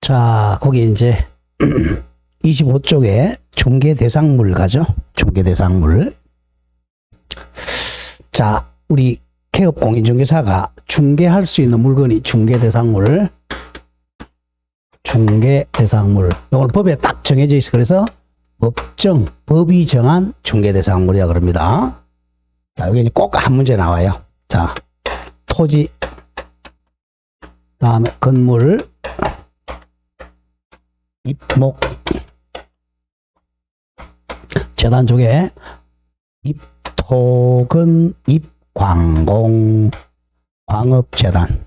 자, 거기 이제 25쪽에 중개대상물 가죠. 중개대상물. 자, 우리 개업공인중개사가 중개할 수 있는 물건이 중개대상물. 중개대상물. 이걸 법에 딱 정해져 있어. 그래서 법이 정한 중개대상물이라 그럽니다. 자, 여기 꼭 한 문제 나와요. 자, 토지, 다음에 건물, 입목, 재단 쪽에 입토건, 입광공, 광업재단,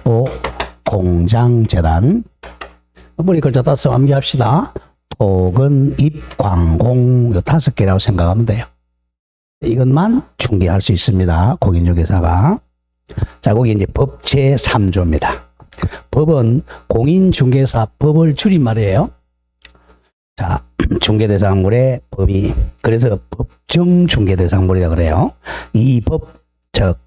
또 공장재단. 머리 글자 따서 암기합시다. 토건, 입광공, 요 5개라고 생각하면 돼요. 이것만 중개할 수 있습니다. 공인중개사가. 자, 거기 이제 법 제3조입니다. 법은 공인중개사 법을 줄임말이에요. 자, 중개대상물의 법이, 그래서 법정 중개대상물이라 그래요. 이 법, 즉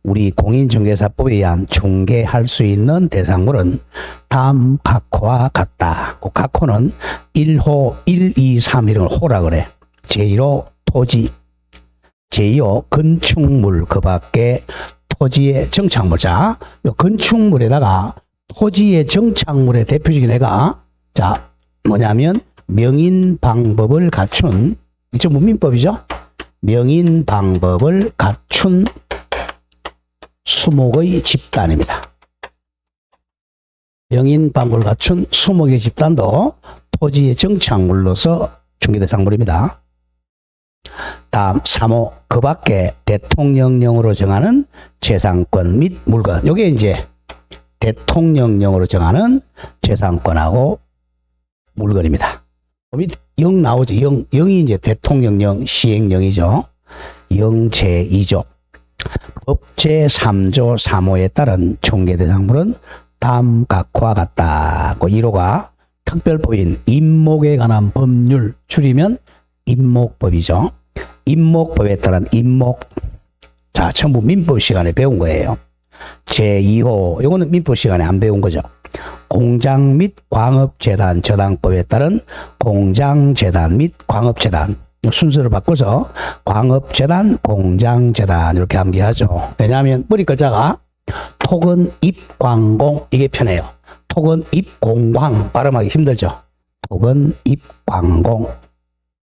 우리 공인중개사법에 의한 중개할 수 있는 대상물은 다음 각호와 같다. 그 각호는 1호, 1, 2, 3 이런 걸 호라 그래. 제1호 토지, 제2호 건축물, 그 밖에 토지의 정착물. 자, 요 건축물에다가 토지의 정착물의 대표적인 애가, 자, 뭐냐면 명인 방법을 갖춘, 이 전부 민법이죠. 명인 방법을 갖춘 수목의 집단입니다. 명인 방법을 갖춘 수목의 집단도 토지의 정착물로서 중개대상물입니다. 다음 3호, 그 밖에 대통령령으로 정하는 재산권 및 물건. 요게 이제 대통령령으로 정하는 재산권하고 물건입니다. 영 나오죠. 영이 이제 대통령령 시행령이죠. 영 제2조. 법 제3조 3호에 따른 중개대상물은 다음 각호와 같다. 그 1호가 특별법인 임목에 관한 법률, 줄이면 임목법이죠. 임목법에 따른 임목. 자, 전부 민법 시간에 배운 거예요. 제2호, 요거는 민법 시간에 안 배운 거죠. 공장 및 광업재단 저당법에 따른 공장재단 및 광업재단. 순서를 바꿔서 광업재단, 공장재단 이렇게 암기하죠. 왜냐하면 머리 글자가 토건, 입광공 이게 편해요. 토건, 입공광 발음하기 힘들죠. 토건, 입광공.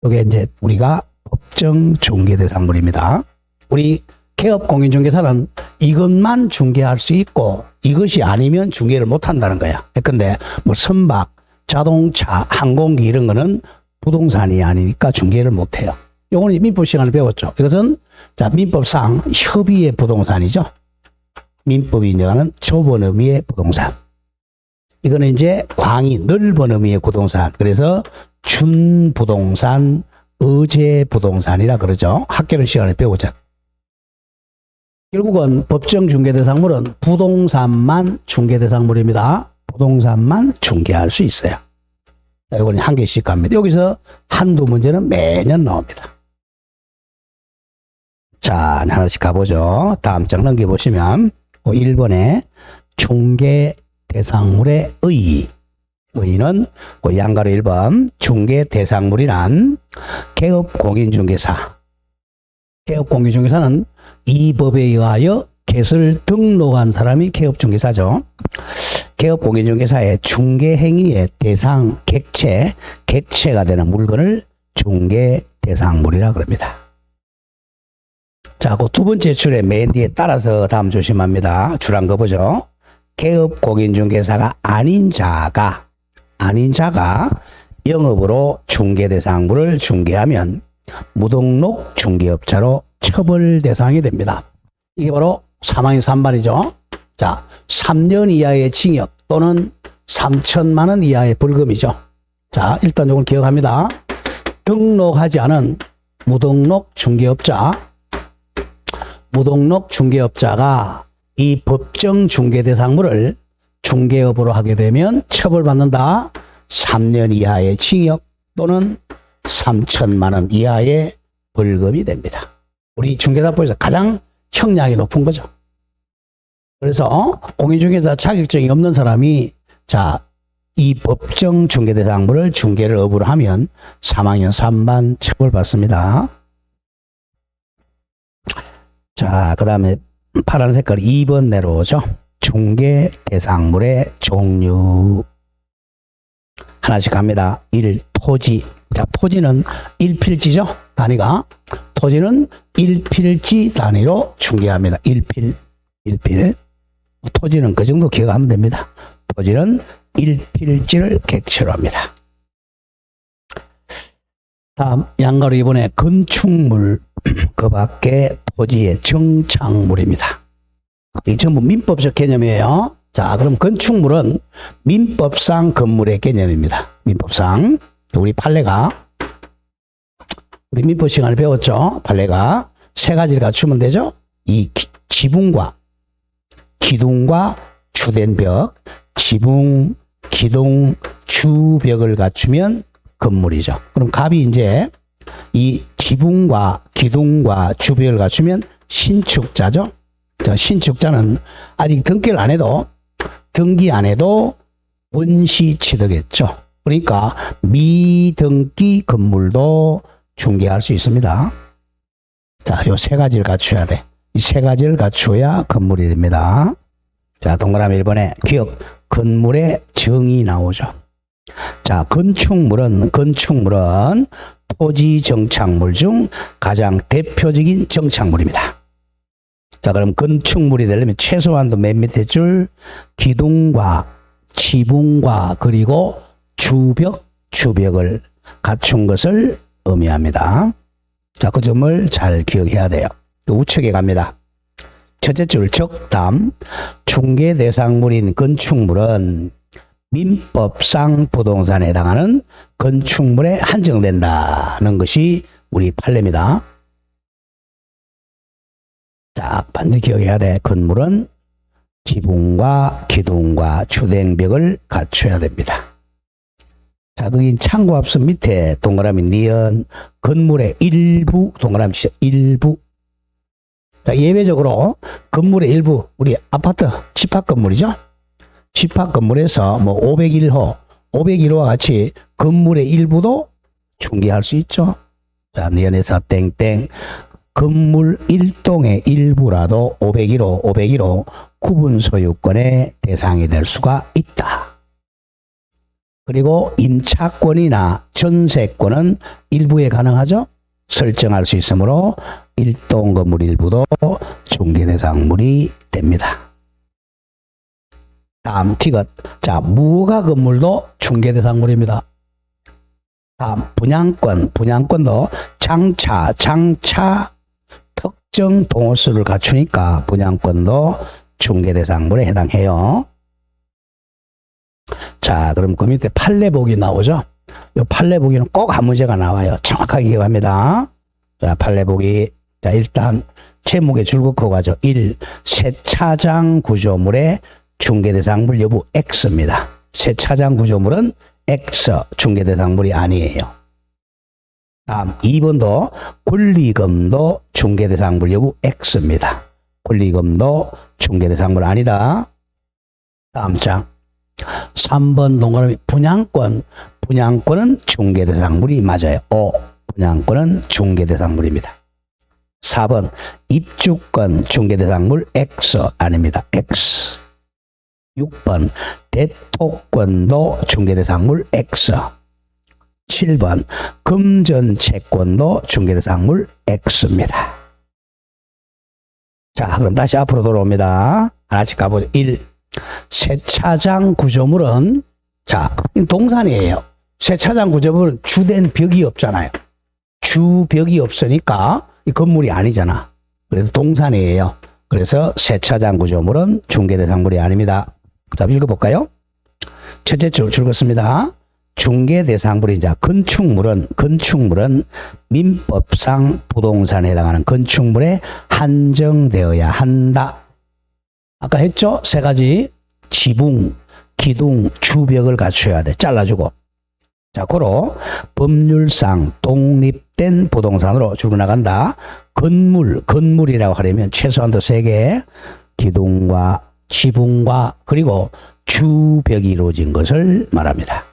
이게 이제 우리가 법정 중개대상물입니다. 우리 개업공인중개사는 이것만 중개할 수 있고 이것이 아니면 중개를 못 한다는 거야. 근데 뭐 선박, 자동차, 항공기 이런 거는 부동산이 아니니까 중개를 못 해요. 요거는 민법 시간을 배웠죠. 이것은 자, 민법상 협의의 부동산이죠. 민법이 인정하는 좁은 의미의 부동산. 이거는 이제 광이 넓은 의미의 부동산. 그래서 준부동산, 의제부동산이라 그러죠. 학교는 시간에 배우자. 결국은 법정 중개대상물은 부동산만 중개대상물입니다. 부동산만 중개할 수 있어요. 이건 한 개씩 갑니다. 여기서 한두 문제는 매년 나옵니다. 자, 하나씩 가보죠. 다음 장 넘겨보시면 1번에 중개대상물의 의의. 의의는 양가로 1번 중개대상물이란 개업공인중개사. 개업공인중개사는 이 법에 의하여 겟을 등록한 사람이 개업중개사죠. 개업공인중개사의 중개행위의 대상, 객체가 되는 물건을 중개대상물이라 그럽니다. 자, 그 두 번째 줄에 맨 뒤에 따라서 다음 조심합니다. 줄 한 거 보죠. 개업공인중개사가 아닌 자가 영업으로 중개대상물을 중개하면 무등록 중개업자로 처벌 대상이 됩니다. 이게 바로 사망의 3반이죠. 자, 3년 이하의 징역 또는 3천만 원 이하의 벌금이죠. 자, 일단 이걸 기억합니다. 등록하지 않은 무등록 중개업자가 이 법정 중개대상물을 중개업으로 하게 되면 처벌받는다. 3년 이하의 징역 또는 3천만 원 이하의 벌금이 됩니다. 우리 중개사법에서 가장 형량이 높은 거죠. 그래서 공인중개사 자격증이 없는 사람이 자, 이 법정 중개대상물을 중개를 업으로 하면 3학년 3반 처벌받습니다. 자, 그 다음에 파란 색깔 2번 내려오죠. 중개대상물의 종류. 하나씩 갑니다. 1. 토지. 자, 토지는 1필지죠. 단위가. 토지는 1필지 단위로 중개합니다. 1필. 토지는 그 정도 기억하면 됩니다. 토지는 1필지를 객체로 합니다. 다음 양가로 이번에 건축물 그 밖에 토지의 정착물입니다. 이 전부 민법적 개념이에요. 자, 그럼 건축물은 민법상 건물의 개념입니다. 민법상 우리 판례가 우리 민법 시간을 배웠죠. 판례가 세 가지를 갖추면 되죠. 이 지붕과 기둥과 주된 벽, 지붕, 기둥, 주벽을 갖추면 건물이죠. 그럼 갑이 이제 이 지붕과 기둥과 주벽을 갖추면 신축자죠. 자, 신축자는 아직 등기를 안 해도 원시 취득했죠. 그러니까 미등기 건물도 중개할 수 있습니다. 자, 요 세 가지를 갖춰야 돼. 이 세 가지를 갖추어야 건물이 됩니다. 자, 동그라미 1번에 기억 건물의 정의 나오죠. 자, 건축물은 토지 정착물 중 가장 대표적인 정착물입니다. 자, 그럼 건축물이 되려면 최소한도 몇 밑에 줄 기둥과 지붕과 그리고 주벽을 갖춘 것을 의미합니다. 자, 그 점을 잘 기억해야 돼요. 우측에 갑니다. 첫째 줄 적담 중개 대상물인 건축물은 민법상 부동산에 해당하는 건축물에 한정된다는 것이 우리 판례입니다. 자, 반드시 기억해야 돼. 건물은 지붕과 기둥과 주댕벽을 갖춰야 됩니다. 자, 여기 참고합선 밑에 동그라미 니은 건물의 일부 동그라미 치죠. 일부. 자, 예외적으로 건물의 일부 우리 아파트 집합 건물이죠. 집합 건물에서 뭐 501호와 같이 건물의 일부도 중개할 수 있죠. 자, 니은에서 땡땡 건물 일동의 일부라도 501호 구분 소유권의 대상이 될 수가 있다. 그리고 임차권이나 전세권은 일부에 가능하죠. 설정할 수 있으므로 일동 건물 일부도 중개 대상물이 됩니다. 다음 티귿. 자, 무허가 건물도 중개 대상물입니다. 다음 분양권도 장차 특정 동호수를 갖추니까 분양권도 중개 대상물에 해당해요. 자, 그럼 그 밑에 판례보기 나오죠. 이 판례보기는 꼭 한 문제가 나와요. 정확하게 기억합니다. 자, 판례보기. 자, 일단 제목에 줄긋고 가죠. 1. 세차장 구조물의 중개대상물 여부 X입니다. 세차장 구조물은 X, 중개대상물이 아니에요. 다음 2번도 권리금도 중개대상물 여부 X입니다. 권리금도 중개대상물 아니다. 다음 장 3번 동그라미 분양권은 중개대상물이 맞아요. 분양권은 중개대상물입니다. 4번 입주권 중개대상물 X 아닙니다. X. 6번 대토권도 중개대상물 X. 7번 금전채권도 중개대상물 X입니다. 자, 그럼 다시 앞으로 돌아옵니다. 하나씩 가보죠. 1. 세차장 구조물은 자, 동산이에요. 세차장 구조물은 주된 벽이 없잖아요. 주벽이 없으니까 이 건물이 아니잖아. 그래서 동산이에요. 그래서 세차장 구조물은 중개대상물이 아닙니다. 자, 읽어볼까요? 첫째 줄 긋습니다. 중개대상물이 자 건축물은 민법상 부동산에 해당하는 건축물에 한정되어야 한다. 아까 했죠? 세 가지 지붕, 기둥, 주벽을 갖춰야 돼. 잘라주고. 자, 고로 법률상 독립된 부동산으로 줄고 나간다. 건물이라고 하려면 최소한도 3개, 기둥과 지붕과 그리고 주벽이 이루어진 것을 말합니다.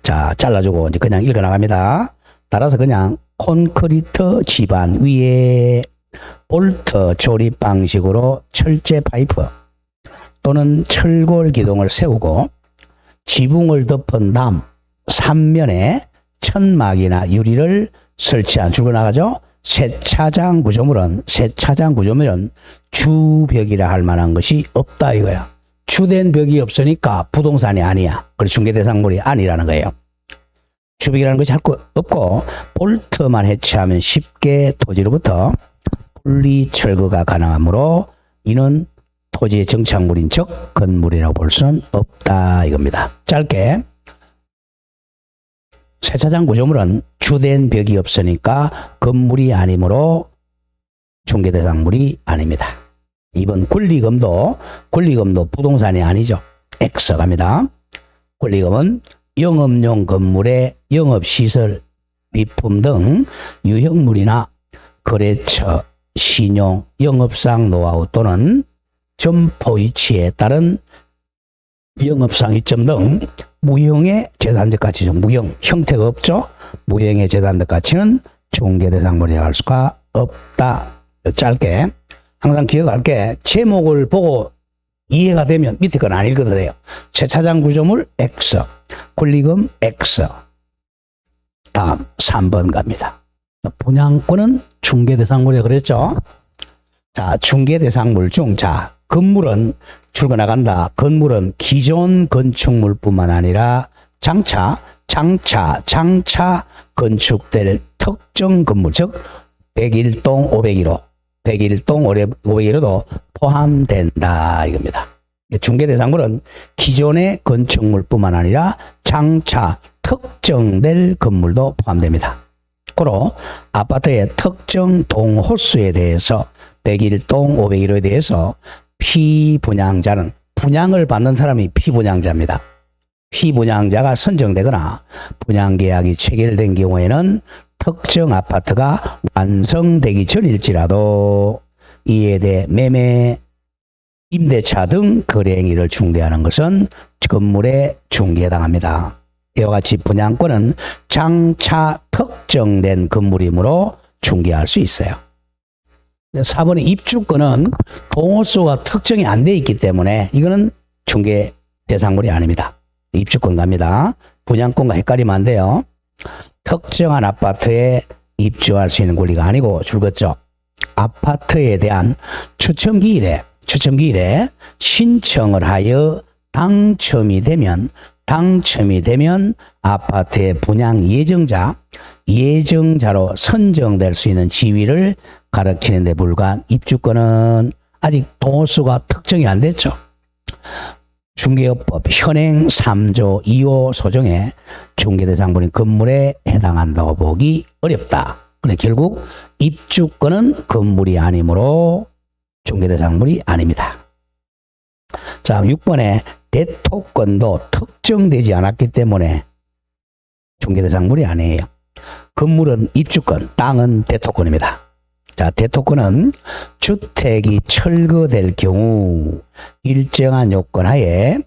자, 잘라주고 이제 그냥 읽어 나갑니다. 따라서 그냥 콘크리트 지반 위에 볼트 조립 방식으로 철제 파이프 또는 철골 기둥을 세우고 지붕을 덮은 다음 3면에 천막이나 유리를 설치한 줄고 나가죠. 세차장 구조물은 주벽이라 할 만한 것이 없다 이거야. 주된 벽이 없으니까 부동산이 아니야. 그래서 중개대상물이 아니라는 거예요. 주벽이라는 것이 없고 볼트만 해체하면 쉽게 토지로부터 분리 철거가 가능하므로 이는 토지의 정착물인 즉 건물이라고 볼 수는 없다 이겁니다. 짧게 세차장 구조물은 주된 벽이 없으니까 건물이 아니므로 중개대상물이 아닙니다. 2번 권리금도 부동산이 아니죠. X 갑니다. 권리금은 영업용 건물의 영업시설, 비품 등 유형물이나 거래처, 신용, 영업상 노하우 또는 점포 위치에 따른 영업상 이점 등 무형의 재산적 가치죠. 무형, 형태가 없죠. 무형의 재산적 가치는 중개대상물이라고 할 수가 없다. 짧게 항상 기억할 게 제목을 보고 이해가 되면 밑에 건 안 읽어도 돼요. 세차장 구조물 X, 권리금 X. 다음 3번 갑니다. 분양권은 중개대상물이라고 그랬죠. 자, 중개대상물 중 건물은 줄거 나간다. 건물은 기존 건축물뿐만 아니라 장차 건축될 특정 건물, 즉 101동 501호, 101동 501호도 포함된다 이겁니다. 중개대상물은 기존의 건축물뿐만 아니라 장차 특정될 건물도 포함됩니다. 고로 아파트의 특정 동호수에 대해서 101동 501호에 대해서 피분양자는 분양을 받는 사람이 피분양자입니다. 피분양자가 선정되거나 분양계약이 체결된 경우에는 특정 아파트가 완성되기 전일지라도 이에 대해 매매, 임대차 등 거래 행위를 중개하는 것은 건물에 중개에 해당합니다. 이와 같이 분양권은 장차 특정된 건물이므로 중개할 수 있어요. 4번의 입주권은 동호수가 특정이 안 돼 있기 때문에 이거는 중개 대상물이 아닙니다. 입주권 갑니다. 분양권과 헷갈리면 안 돼요. 특정한 아파트에 입주할 수 있는 권리가 아니고 줄긋죠. 아파트에 대한 추첨기일에 신청을 하여 당첨이 되면 아파트의 분양 예정자로 선정될 수 있는 지위를 가리키는 데 불과한 입주권은 아직 동호수가 특정이 안 됐죠. 중개업법 현행 3조 2호 소정에 중개대상물인 건물에 해당한다고 보기 어렵다. 근데 결국 입주권은 건물이 아니므로 중개대상물이 아닙니다. 자, 6번에 대토권도 특정되지 않았기 때문에 중개대상물이 아니에요. 건물은 입주권, 땅은 대토권입니다. 자, 대토권은 주택이 철거될 경우 일정한 요건 하에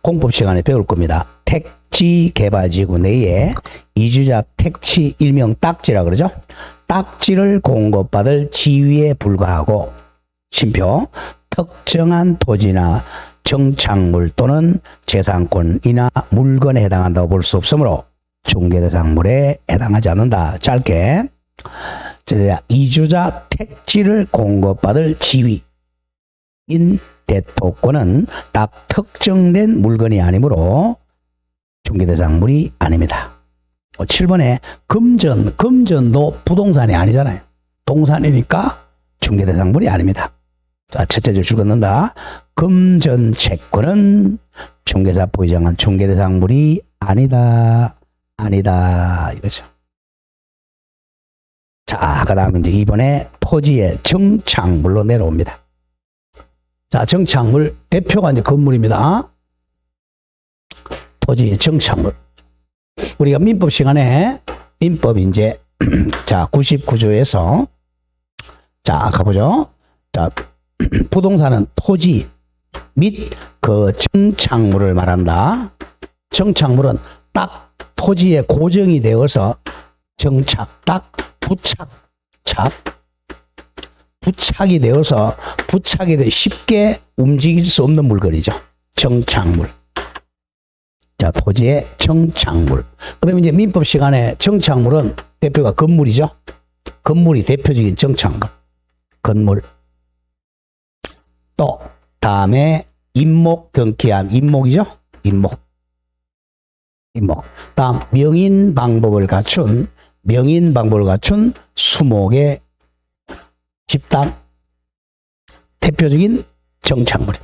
공법 시간에 배울 겁니다. 택지개발지구 내에 이주자 택지 일명 딱지라 그러죠. 딱지를 공급받을 지위에 불과하고 심표 특정한 토지나 정착물 또는 재산권이나 물건에 해당한다고 볼 수 없으므로 중개대상물에 해당하지 않는다. 짧게 이주자 택지를 공급받을 지위인 대토권은 딱 특정된 물건이 아니므로 중개대상물이 아닙니다. 7번에 금전도 부동산이 아니잖아요. 동산이니까 중개대상물이 아닙니다. 자, 첫째 줄 긋는다. 금전 채권은 중개사 보유정한 중개대상물이 아니다 이거죠. 자, 그 다음에 이제 이번에 토지의 정착물로 내려옵니다. 자, 정착물 대표가 이제 건물입니다. 토지의 정착물. 우리가 민법 시간에 민법 이제 자 99조에서 자 가보죠. 자 부동산은 토지 및 그 정착물을 말한다. 정착물은 딱 토지에 고정이 되어서 정착, 딱 부착이 되어서 부착이 돼 쉽게 움직일 수 없는 물건이죠. 정착물. 자, 토지의 정착물. 그러면 이제 민법 시간에 정착물은 대표가 건물이죠. 건물이 대표적인 정착물. 건물. 또 다음에 임목 등기한 임목이죠. 임목. 다음 명인 방법을 갖춘 수목의 집단. 대표적인 정착물.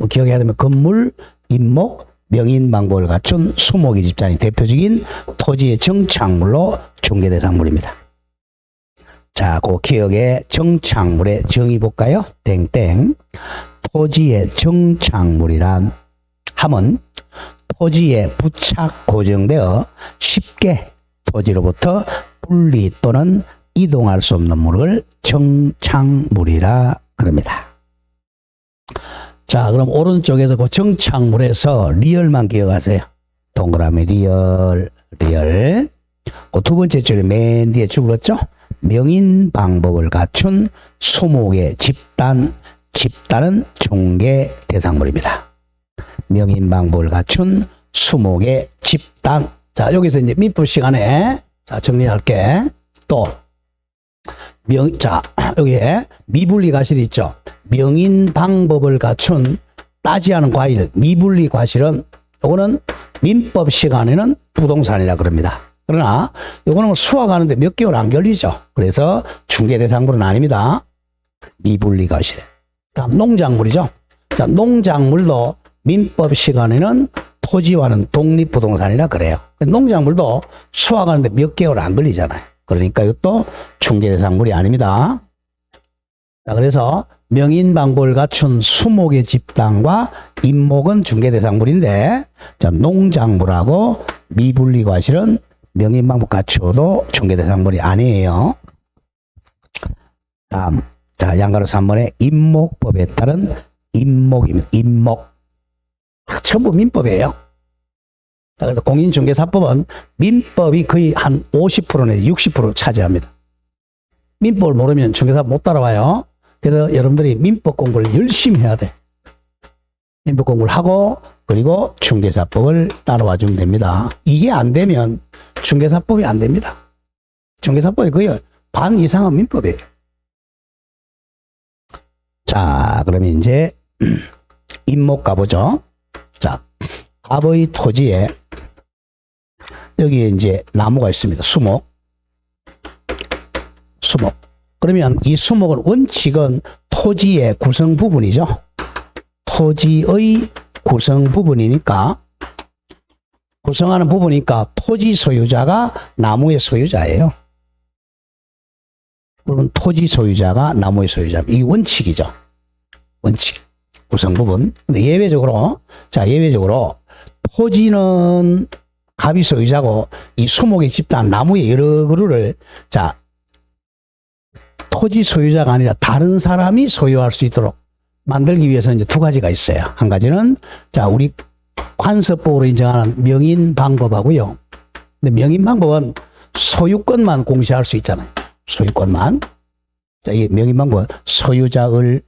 기억해야 되면 건물, 임목, 명인 방법을 갖춘 수목의 집단이 대표적인 토지의 정착물로 중개대상물입니다. 자, 그 기억의 정착물의 정의 볼까요? 땡땡. 토지의 정착물이란 함은 토지에 부착 고정되어 쉽게 토지로부터 분리 또는 이동할 수 없는 물을 정착물이라 그럽니다. 자, 그럼 오른쪽에서 그 정착물에서 리얼만 기억하세요. 동그라미 리얼. 그 두 번째 줄에 맨 뒤에 줄었죠? 명인 방법을 갖춘 수목의 집단은 중개 대상물입니다. 명인 방법을 갖춘 수목의 집단. 자, 여기서 이제 민법 시간에 자, 정리할게. 또 자, 여기에 미분리 과실이 있죠. 명인 방법을 갖춘 따지하는 과일, 미분리 과실은 요거는 민법 시간에는 부동산이라 그럽니다. 그러나 요거는 수확하는데 몇 개월 안 걸리죠. 그래서 중개 대상물은 아닙니다. 미분리 과실. 다음 농작물이죠. 자, 농작물도 민법 시간에는 토지와는 독립부동산이라 그래요. 농작물도 수확하는데 몇 개월 안 걸리잖아요. 그러니까 이것도 중개대상물이 아닙니다. 자, 그래서 명인방법을 갖춘 수목의 집단과 임목은 중개대상물인데, 자, 농작물하고 미분리과실은 명인방법 갖추어도 중개대상물이 아니에요. 다음, 자, 양가로 3번에 임목법에 따른 임목이면 임목. 전부 민법이에요. 자, 그래서 공인중개사법은 민법이 거의 한 50% 내지 60% 차지합니다. 민법을 모르면 중개사 못 따라와요. 그래서 여러분들이 민법 공부를 열심히 해야 돼. 민법 공부를 하고 그리고 중개사법을 따라와 주면 됩니다. 이게 안 되면 중개사법이 안 됩니다. 중개사법이 거의 반 이상은 민법이에요. 자, 그러면 이제 임목 가보죠. 자, 갑의 토지에 여기에 이제 나무가 있습니다. 수목. 그러면 이 수목은 원칙은 토지의 구성 부분이죠. 토지의 구성 부분이니까 구성하는 부분이니까 토지 소유자가 나무의 소유자예요. 그러면 토지 소유자가 나무의 소유자. 이 원칙이죠. 원칙. 구성 부분. 근데 예외적으로 토지는 갑이 소유자고 이 수목의 집단 나무의 여러 그루를 자 토지 소유자가 아니라 다른 사람이 소유할 수 있도록 만들기 위해서 이제 두 가지가 있어요. 한 가지는 자 우리 관습법으로 인정하는 명인 방법하고요. 근데 명인 방법은 소유권만 공시할 수 있잖아요. 소유권만. 자, 이 명인 방법은 소유자을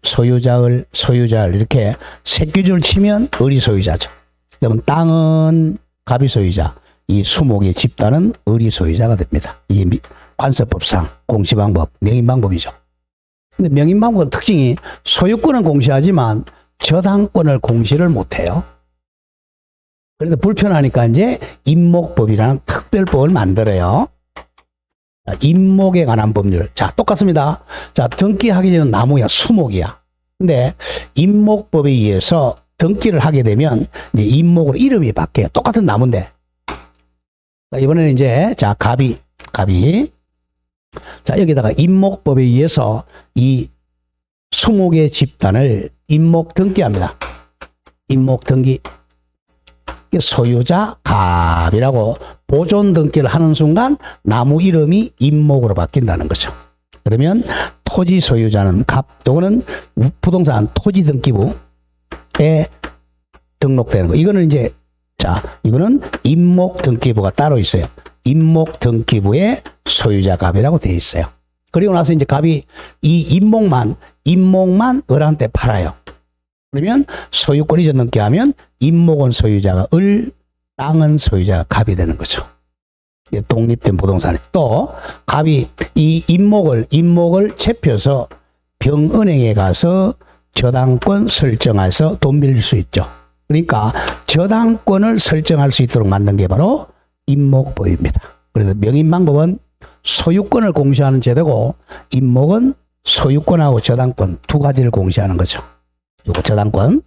이렇게 새끼줄 치면 을이 소유자죠. 그러면 땅은 갑이 소유자, 이 수목의 집단은 을이 소유자가 됩니다. 이게 관습법상 공시방법, 명인방법이죠. 근데 명인방법은 특징이 소유권은 공시하지만 저당권을 공시를 못해요. 그래서 불편하니까 이제 임목법이라는 특별법을 만들어요. 임목에 관한 법률. 자, 똑같습니다. 자, 등기하기 전에 나무야, 수목이야. 근데 임목법에 의해서 등기를 하게 되면 이제 임목으로 이름이 바뀌어요. 똑같은 나무인데. 자, 이번에는 이제 자, 갑이 자, 여기다가 임목법에 의해서 이 수목의 집단을 임목 등기합니다. 임목 등기. 소유자 갑이라고 보존 등기를 하는 순간 나무 이름이 임목으로 바뀐다는 거죠. 그러면 토지 소유자는 갑, 요거는 부동산 토지 등기부에 등록되는 거. 이거는 이제, 자, 이거는 임목 등기부가 따로 있어요. 임목 등기부에 소유자 갑이라고 되어 있어요. 그리고 나서 이제 갑이 이 임목만 을한테 팔아요. 그러면 소유권 이전 넘게 하면 임목은 소유자가 을, 땅은 소유자가 갑이 되는 거죠. 독립된 부동산이. 또 갑이 이 임목을 채펴서 병은행에 가서 저당권 설정해서 돈 빌릴 수 있죠. 그러니까 저당권을 설정할 수 있도록 만든 게 바로 임목법입니다. 그래서 명인방법은 소유권을 공시하는 제도고, 임목은 소유권하고 저당권 두 가지를 공시하는 거죠. 요거 저당권.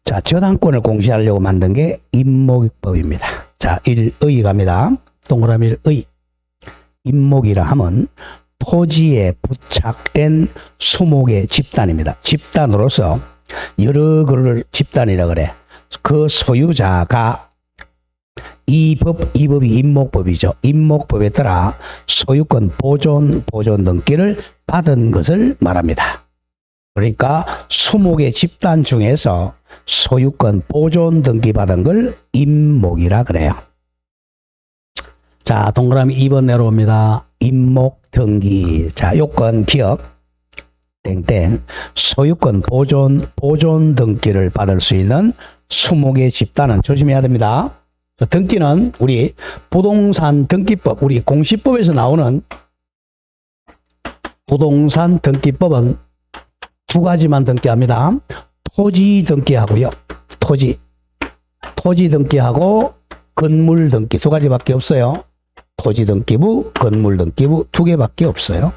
자, 저당권을 공시하려고 만든 게 임목법입니다. 자, 1의 갑니다. 동그라미 1의. 임목이라 하면 토지에 부착된 수목의 집단입니다. 집단으로서 여러 그릇을 집단이라 그래. 그 소유자가 이 법이 임목법이죠. 임목법에 따라 소유권 보존 등기를 받은 것을 말합니다. 그러니까 수목의 집단 중에서 소유권 보존 등기 받은 걸 임목이라 그래요. 자, 동그라미 2번 내려옵니다. 임목 등기. 자, 요건 기억. 땡땡. 소유권 보존 등기를 받을 수 있는 수목의 집단은 조심해야 됩니다. 등기는 우리 부동산 등기법, 우리 공시법에서 나오는 부동산 등기법은 두 가지만 등기합니다. 토지 등기하고요. 토지 등기하고 건물 등기 두 가지밖에 없어요. 토지 등기부, 건물 등기부 두 개밖에 없어요.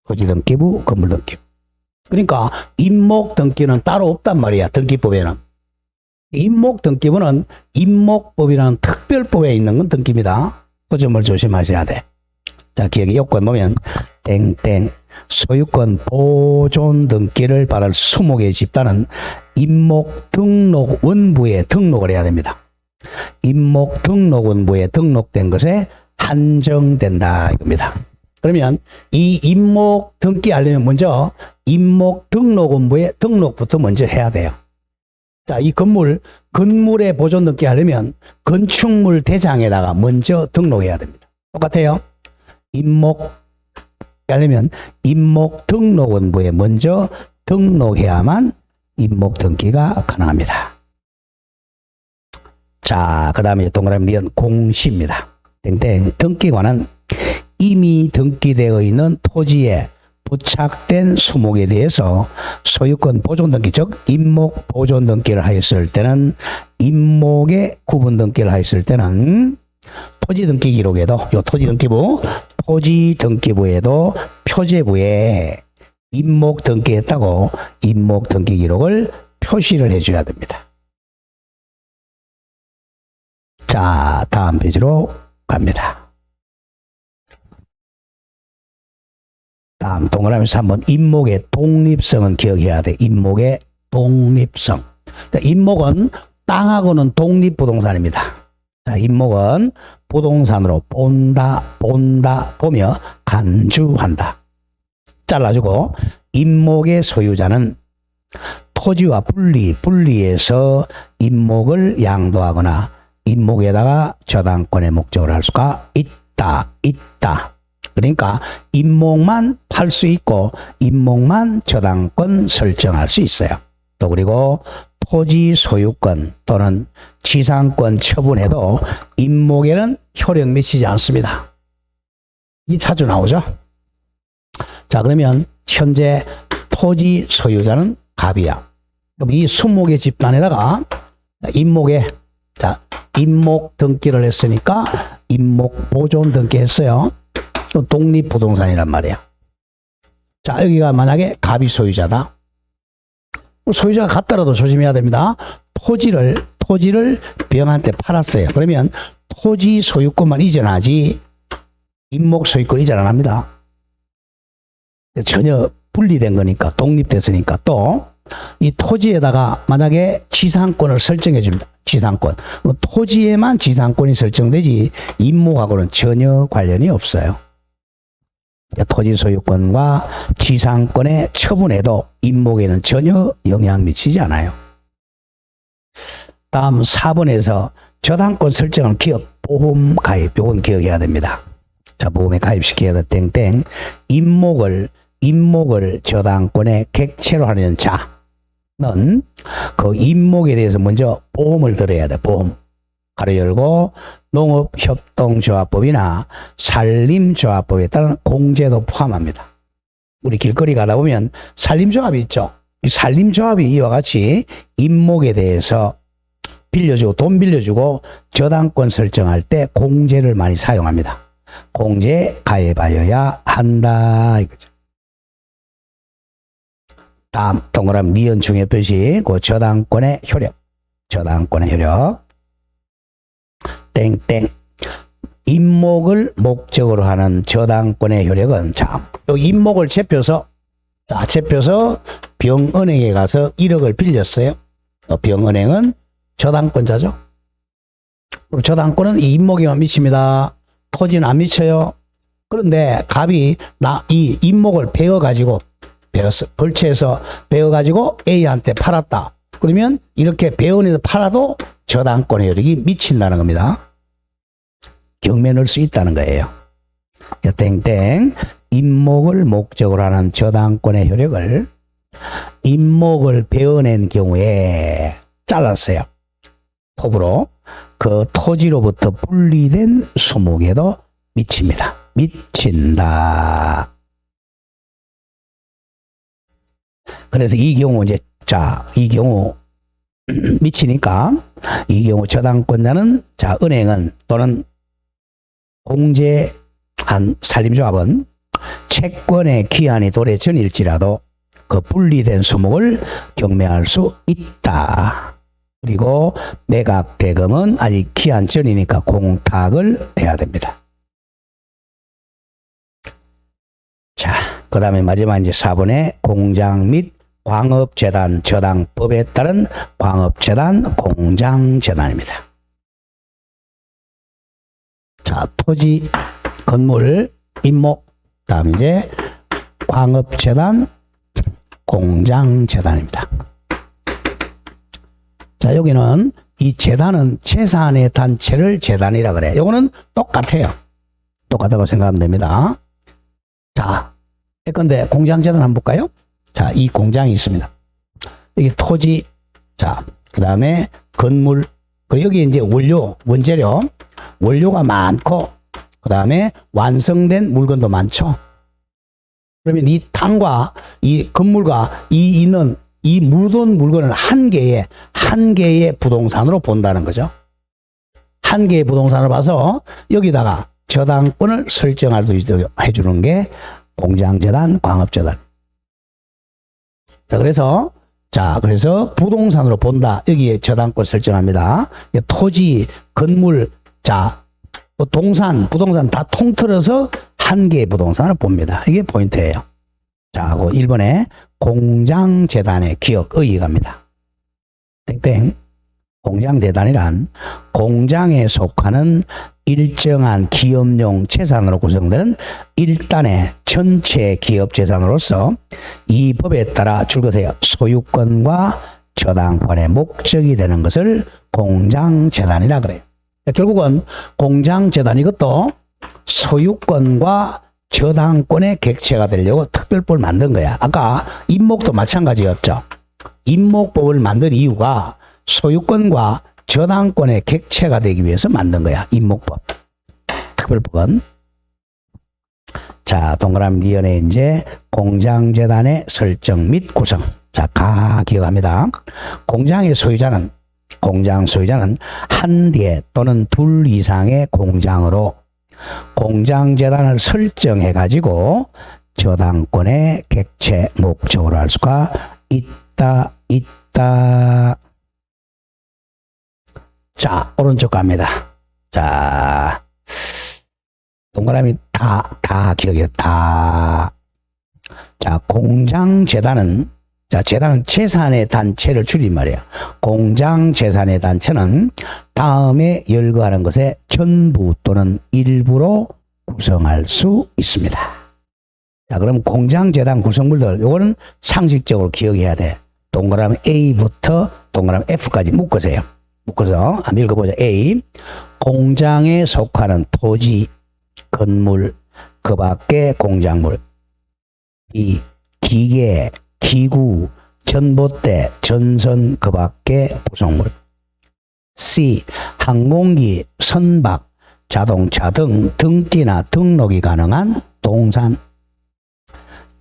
토지 등기부, 건물 등기부. 그러니까 임목 등기는 따로 없단 말이야. 등기법에는. 임목 등기부는 임목법이라는 특별법에 있는 건 등기입니다. 그 점을 조심하셔야 돼. 자, 기억의 요건 보면 땡땡. 소유권 보존 등기를 받을 수목의 집단은 임목 등록 원부에 등록을 해야 됩니다. 임목 등록 원부에 등록된 것에 한정된다 이겁니다. 그러면 이 임목 등기하려면 먼저 임목 등록 원부에 등록부터 먼저 해야 돼요. 자, 이 건물에 보존 등기하려면 건축물 대장에다가 먼저 등록해야 됩니다. 똑같아요. 임목 하려면 임목 등록원부에 먼저 등록해야만 임목 등기가 가능합니다. 자, 그 다음에 동그라미 니은 공시입니다. 땡땡. 등기관은 이미 등기되어 있는 토지에 부착된 수목에 대해서 소유권 보존 등기, 즉 임목 보존 등기를 하였을 때는, 임목의 구분 등기를 하였을 때는 토지 등기 기록에도, 요 토지 등기부에도 표제부에 임목 등기했다고 임목 등기 기록을 표시를 해줘야 됩니다. 자, 다음 페이지로 갑니다. 다음 동그라미에서 한번 임목의 독립성은 기억해야 돼. 임목의 독립성. 임목은 땅하고는 독립부동산입니다. 자, 임목은 부동산으로 보며 간주한다. 잘라주고, 임목의 소유자는 토지와 분리해서 임목을 양도하거나 임목에다가 저당권의 목적을 할 수가 있다. 그러니까 임목만 팔 수 있고 임목만 저당권 설정할 수 있어요. 또 그리고 토지 소유권 또는 지상권 처분에도 임목에는 효력 미치지 않습니다. 이 자주 나오죠. 자, 그러면 현재 토지 소유자는 갑이야. 그럼 이 수목의 집단에다가 임목 등기를 했으니까 임목 보존 등기 했어요. 또 독립부동산이란 말이야. 자, 여기가 만약에 갑이 소유자다. 소유자가 같더라도 조심해야 됩니다. 토지를 병한테 팔았어요. 그러면 토지 소유권만 이전하지 임목 소유권 이전 안 합니다. 전혀 분리된 거니까, 독립됐으니까. 또 이 토지에다가 만약에 지상권을 설정해 줍니다. 지상권. 토지에만 지상권이 설정되지 임목하고는 전혀 관련이 없어요. 토지 소유권과 지상권의 처분에도 임목에는 전혀 영향 미치지 않아요. 다음 4번에서 저당권 설정한 기업 보험 가입, 요건 기억해야 됩니다. 자, 보험에 가입시켜야 돼. 땡땡. 임목을 저당권의 객체로 하는 자는 그 임목에 대해서 먼저 보험을 들어야 돼. 보험. 가로 열고 농업협동조합법이나 산림조합법에 따른 공제도 포함합니다. 우리 길거리 가다 보면 산림조합이 있죠. 이 산림조합이 이와 같이 임목에 대해서 빌려주고 돈 빌려주고 저당권 설정할 때 공제를 많이 사용합니다. 공제 가입하여야 한다 이거죠. 다음 동그라미 니은 중에 표시 그 저당권의 효력. 땡땡. 임목을 목적으로 하는 저당권의 효력은 자, 요 임목을 제표서 병은행에 가서 1억을 빌렸어요. 병은행은 저당권자죠. 그리고 저당권은 이 임목에만 미칩니다. 토지는 안 미쳐요. 그런데 갑이 이 임목을 벌채에서 베어가지고 A한테 팔았다. 그러면 이렇게 배원에서 팔아도 저당권의 효력이 미친다는 겁니다. 경매 넣을 수 있다는 거예요. 땡땡. 임목을 목적으로 하는 저당권의 효력을 임목을 베어낸 경우에 잘랐어요. 톱으로 그 토지로부터 분리된 수목에도 미칩니다. 미친다. 그래서 이 경우 이 경우 미치니까 이 경우 저당권자는 은행은 또는 공제한 산림조합은 채권의 기한이 도래 전일지라도 그 분리된 수목을 경매할 수 있다. 그리고 매각 대금은 아직 기한 전이니까 공탁을 해야 됩니다. 자, 그 다음에 마지막 4번에 공장 및 광업재단 저당법에 따른 광업재단 공장재단입니다. 자, 토지, 건물, 임목, 다음 광업재단 공장재단입니다. 자, 여기는 이 재단은 재산의 단체를 재단이라 그래. 요거는 똑같아요. 똑같다고 생각하면 됩니다. 자, 예컨대 공장재단 한번 볼까요? 자, 이 공장이 있습니다. 여기 토지, 자, 그 다음에 건물, 그리고 여기 원재료, 원료가 많고, 그 다음에 완성된 물건도 많죠. 그러면 이 땅과 이 건물과 이 묻은 물건을 한 개의 부동산으로 본다는 거죠. 한 개의 부동산을 봐서 여기다가 저당권을 설정할 수 있도록 해주는 게 공장재단, 광업재단. 자, 그래서 부동산으로 본다. 여기에 저당권 설정합니다. 토지, 건물, 부동산 다 통틀어서 한 개의 부동산을 봅니다. 이게 포인트예요. 자, 그 1번에 공장재단의 기억 의의갑니다. 땡땡. 공장재단이란 공장에 속하는 일정한 기업용 재산으로 구성되는 일단의 전체 기업 재산으로서 이 법에 따라 줄거세요. 소유권과 저당권의 목적이 되는 것을 공장재단이라 그래요. 결국은 공장재단 이것도 소유권과 저당권의 객체가 되려고 특별법을 만든 거야. 아까 임목도 마찬가지였죠. 임목법을 만든 이유가 소유권과 저당권의 객체가 되기 위해서 만든 거야. 임목법. 특별법은. 자, 동그라미 니은에 공장재단의 설정 및 구성. 자, 기억합니다. 공장 소유자는 한 개 또는 둘 이상의 공장으로 공장재단을 설정해가지고 저당권의 객체 목적으로 할 수가 있다. 자, 오른쪽 갑니다. 자, 동그라미 다 기억해요. 다. 자, 공장재단은 재단은 재산의 단체를 줄임말이야. 공장재산의 단체는 다음에 열거하는 것의 전부 또는 일부로 구성할 수 있습니다. 자, 그럼 공장재단 구성물들, 요거는 상식적으로 기억해야 돼. 동그라미 A부터 동그라미 F까지 묶으세요. 묶어서 한번 읽어보자. A. 공장에 속하는 토지, 건물, 그 밖에 공작물. B. 기계, 기구, 전봇대, 전선, 그 밖에 부속물. C. 항공기, 선박, 자동차 등 등기나 등록이 가능한 동산.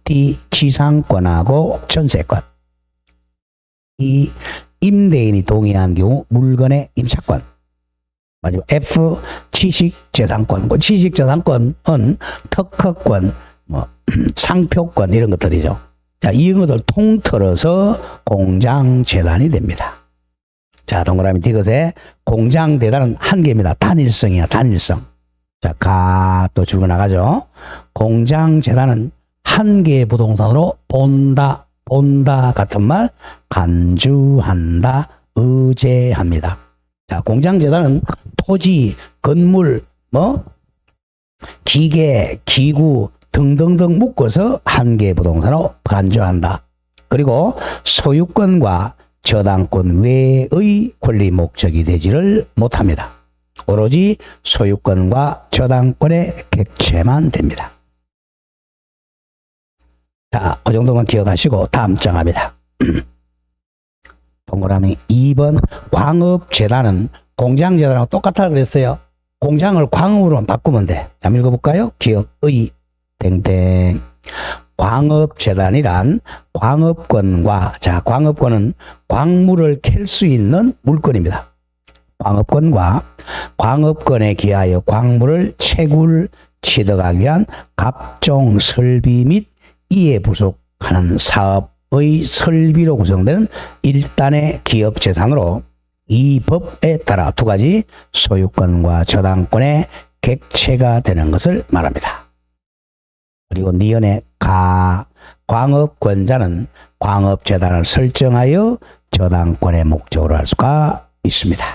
D. 지상권하고 전세권. E. 임대인이 동의한 경우 물건의 임차권. 마지막 F. 지식재산권. 지식재산권은 특허권, 상표권 이런 것들이죠. 자, 이런 것을 통틀어서 공장재단이 됩니다. 자, 동그라미 디귿에 공장재단은 한 개입니다. 단일성이야, 단일성. 자, 또 줄고 나가죠. 공장재단은 한 개의 부동산으로 본다 같은 말, 간주한다, 의제합니다. 자, 공장재단은 토지, 건물, 기계, 기구 등등등 묶어서 한 개의 부동산으로 간주한다. 그리고 소유권과 저당권 외의 권리 목적이 되지를 못합니다. 오로지 소유권과 저당권의 객체만 됩니다. 자, 그 정도만 기억하시고 다음 장 갑니다. 동그라미 2번 광업재단은 공장재단하고 똑같다고 그랬어요. 공장을 광업으로만 바꾸면 돼. 자, 읽어볼까요? 기억의 땡땡. 광업재단이란 광업권과, 자, 광업권은 광물을 캘 수 있는 물건입니다. 광업권과 광업권에 기하여 광물을 채굴, 취득하기 위한 각종 설비 및 이에 부속하는 사업의 설비로 구성되는 일단의 기업 재산으로 이 법에 따라 두 가지 소유권과 저당권의 객체가 되는 것을 말합니다. 그리고 니은의 광업권자는 광업재단을 설정하여 저당권의 목적으로 할 수가 있습니다.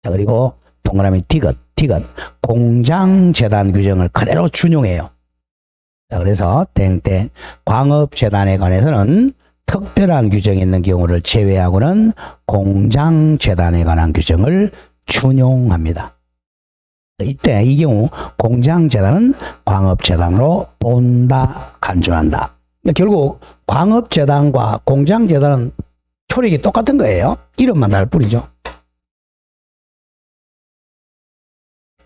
자, 그리고 동그라미 디귿 공장재단 규정을 그대로 준용해요. 자, 그래서 땡땡 광업재단에 관해서는 특별한 규정이 있는 경우를 제외하고는 공장재단에 관한 규정을 준용합니다. 이때 이 경우 공장재단은 광업재단으로 본다, 간주한다. 결국 광업재단과 공장재단은 효력이 똑같은 거예요. 이름만 다를 뿐이죠.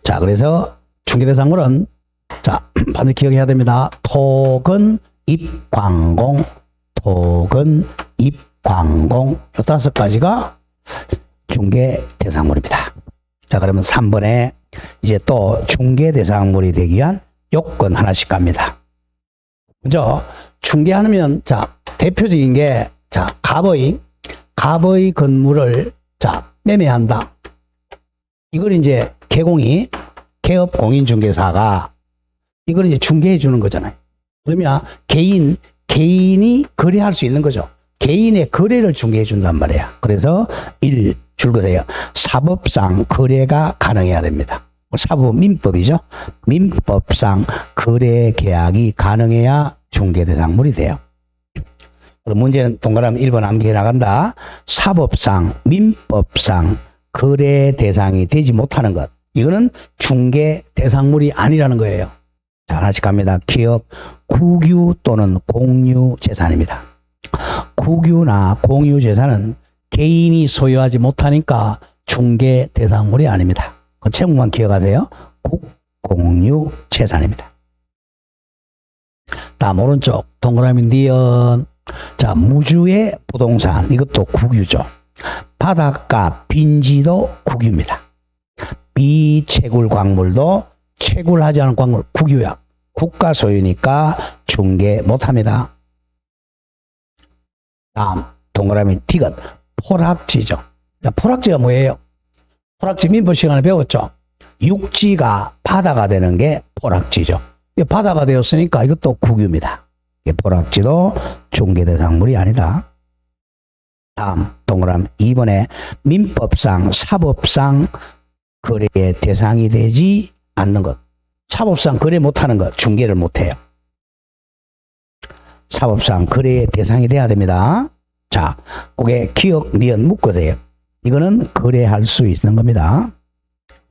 자, 그래서 중개대상물은 자, 반드시 기억해야 됩니다. 토건, 입광공, 토건, 입광공, 이 5가지가 중개대상물입니다. 자, 그러면 3번에 이제 또 중개대상물이 되기 위한 요건 하나씩 갑니다. 먼저 중개하면 자, 대표적인 게 자, 갑의 건물을 자, 매매한다. 이걸 이제 개공이 개업공인중개사가 이걸 이제 중개해 주는 거잖아요. 그러면 개인이 거래할 수 있는 거죠. 개인의 거래를 중개해 준단 말이에요. 그래서 1 줄거세요. 사법상 거래가 가능해야 됩니다. 사법민법이죠. 민법상 거래 계약이 가능해야 중개대상물이 돼요. 그럼 문제는 동그라미 1번 암기해 나간다. 사법상, 민법상 거래 대상이 되지 못하는 것. 이거는 중개대상물이 아니라는 거예요. 자, 하나씩 갑니다. 기억, 국유 또는 공유 재산입니다. 국유나 공유 재산은 개인이 소유하지 못하니까 중개 대상물이 아닙니다. 그 제목만 기억하세요. 국공유 재산입니다. 다음 오른쪽 동그라미 니은. 자, 무주의 부동산, 이것도 국유죠. 바닷가 빈지도 국유입니다. 비채굴 광물도 채굴하지 않은 광물 국유야. 국가 소유니까 중개 못합니다. 다음 동그라미 디귿. 포락지죠. 자, 포락지가 뭐예요? 포락지 민법 시간에 배웠죠. 육지가 바다가 되는 게 포락지죠. 바다가 되었으니까 이것도 국유입니다. 포락지도 중개대상물이 아니다. 다음 동그라미 2번에 민법상 사법상 거래의 대상이 되지 않는 것. 사법상 거래 못하는 것 중개를 못해요. 사법상 거래의 대상이 돼야 됩니다. 자, 그게 기억, 니은 묶으세요. 이거는 거래할 수 있는 겁니다.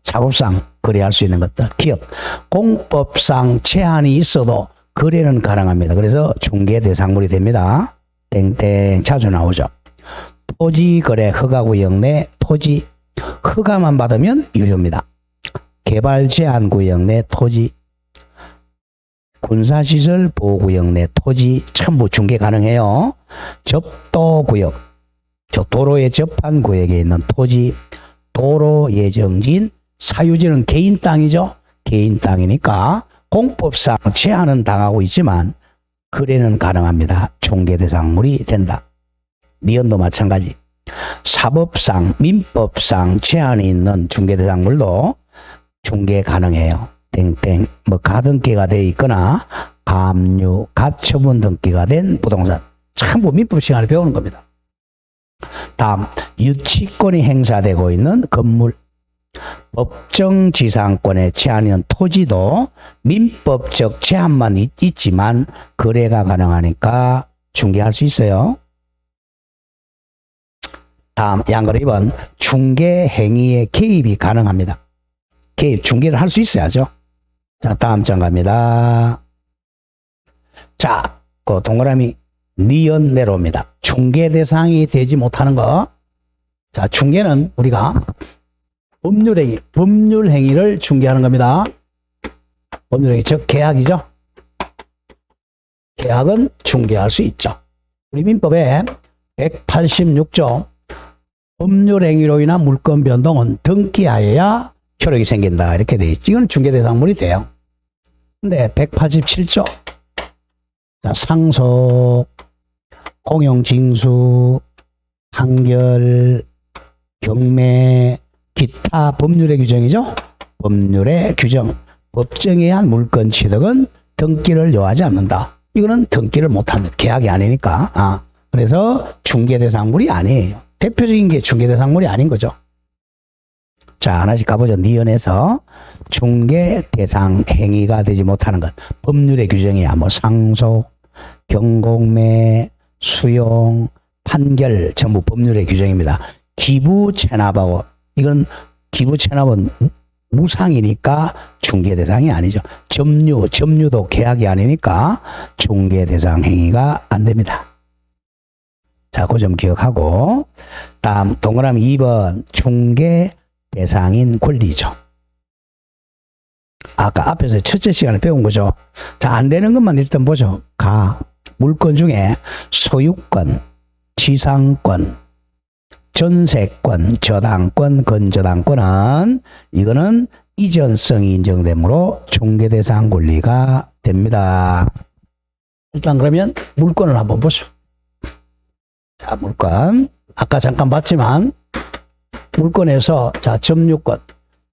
사법상 거래할 수 있는 것들. 기억. 공법상 제한이 있어도 거래는 가능합니다. 그래서 중개 대상물이 됩니다. 땡땡 자주 나오죠. 토지거래 허가구역 내 토지. 허가만 받으면 유효입니다. 개발제한구역 내 토지. 군사시설 보호구역 내 토지 전부 중개 가능해요. 접도구역. 도로에 접한 구역에 있는 토지. 도로 예정지인 사유지는 개인 땅이죠. 개인 땅이니까 공법상 제한은 당하고 있지만 거래는 가능합니다. 중개 대상물이 된다. 니은도 마찬가지. 사법상, 민법상 제한이 있는 중개 대상물도 중개 가능해요. 땡땡. 뭐 가등기가 되어 있거나 감유, 가처분 등기가 된 부동산. 전부 민법 시간에 배우는 겁니다. 다음, 유치권이 행사되고 있는 건물. 법정 지상권에 제한이 있는 토지도 민법적 제한만 있지만 거래가 가능하니까 중개할 수 있어요. 다음, 양거래 2번. 중개 행위에 개입이 가능합니다. 개입, 중개를 할 수 있어야죠. 자, 다음 장 갑니다. 자, 그 동그라미 니은 내려옵니다. 중개 대상이 되지 못하는 거. 자, 중개는 우리가 법률행위, 법률행위를 중개하는 겁니다. 법률행위, 즉 계약이죠. 계약은 중개할 수 있죠. 우리 민법에 186조 법률행위로 인한 물권 변동은 등기하여야 효력이 생긴다 이렇게 돼 있죠. 이건 중개대상물이 돼요. 근데 187조 자, 상속, 공용징수, 판결, 경매, 기타 법률의 규정이죠. 법률의 규정. 법정에 의한 물권 취득은 등기를 요하지 않는다. 이거는 등기를 못합니다. 계약이 아니니까. 그래서 중개대상물이 아니에요. 대표적인 게 중개대상물이 아닌 거죠. 자, 하나씩 가보죠. 니은에서 중개대상 행위가 되지 못하는 것. 법률의 규정이야. 뭐 상속, 경공매, 수용, 판결 전부 법률의 규정입니다. 기부 체납하고 이건 기부 체납은 무상이니까 중개 대상이 아니죠. 점유도 계약이 아니니까 중개 대상 행위가 안 됩니다. 자, 그 점 기억하고 다음 동그라미 2번 중개 대상인 권리죠. 아까 앞에서 첫째 시간에 배운 거죠. 자, 안 되는 것만 일단 보죠. 물권 중에 소유권, 지상권, 전세권, 저당권, 건저당권은 이거는 이전성이 인정되므로 중개대상 권리가 됩니다. 일단 그러면 물권을 한번 보죠. 자, 물권. 아까 잠깐 봤지만 물권에서 자, 점유권.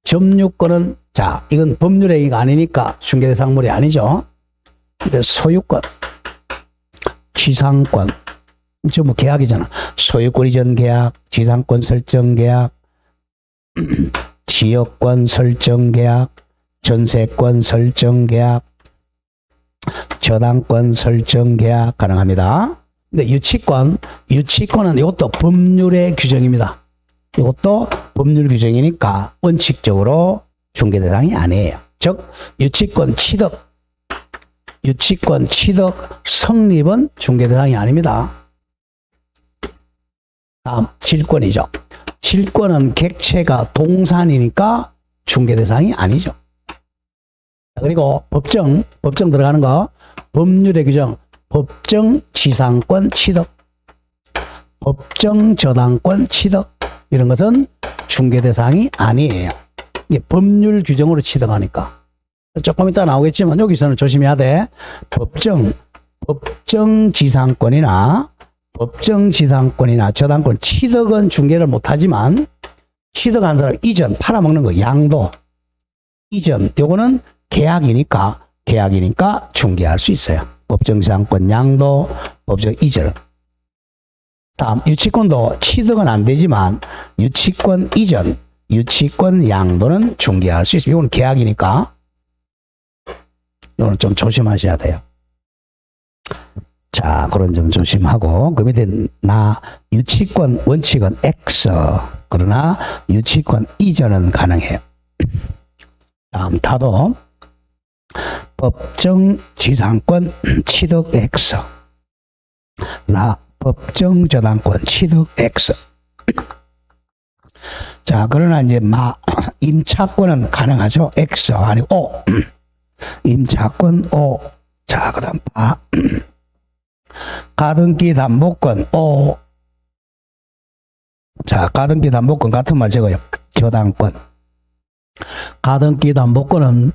점유권은 자, 이건 법률행위가 아니니까 중개대상물이 아니죠. 근데 소유권, 지상권, 뭐 계약이잖아. 소유권 이전 계약, 지상권 설정 계약, 지역권 설정 계약, 전세권 설정 계약, 저당권 설정 계약 가능합니다. 근데 유치권은 이것도 법률의 규정입니다. 이것도 법률 규정이니까 원칙적으로 중개 대상이 아니에요. 즉 유치권 취득 성립은 중개 대상이 아닙니다. 다음 질권이죠. 질권은 객체가 동산이니까 중개 대상이 아니죠. 그리고 법정 들어가는 거 법률의 규정 법정 지상권 취득, 법정 저당권 취득 이런 것은 중개 대상이 아니에요. 이게 법률 규정으로 취득하니까. 조금 이따 나오겠지만 여기서는 조심해야 돼. 법정 지상권이나 저당권 취득은 중개를 못하지만 취득한 사람 이전 팔아먹는 거 양도 이전 요거는 계약이니까 중개할 수 있어요. 법정 지상권 양도 법정 이전. 다음 유치권도 취득은 안 되지만 유치권 이전 유치권 양도는 중개할 수 있어요. 이건 계약이니까 이거는 좀 조심하셔야 돼요. 자, 그런 점 조심하고, 그 밑에 유치권, 원칙은 X. 그러나 유치권 이전은 가능해요. 다음 타도 법정 지상권 취득 X. 법정 저당권 취득 X. 자, 그러나 이제 임차권은 가능하죠. X 아니고 O. 임차권 O. 자, 그 다음 가등기 담보권 O. 자, 가등기 담보권 같은 말 적어요. 저당권. 가등기 담보권은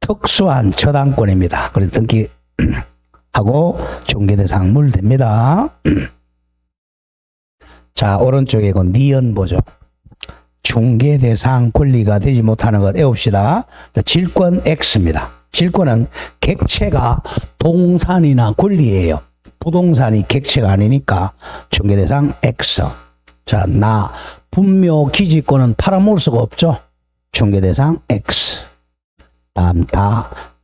특수한 저당권입니다. 그래서 등기하고 중개대상물 됩니다. 자, 오른쪽에 그 니은보죠. 중개대상 권리가 되지 못하는 것 외웁시다. 질권 X입니다. 질권은 객체가 동산이나 권리예요. 부동산이 객체가 아니니까 중개대상 X. 자, 분묘 기지권은 팔아먹을 수가 없죠. 중개대상 X. 다음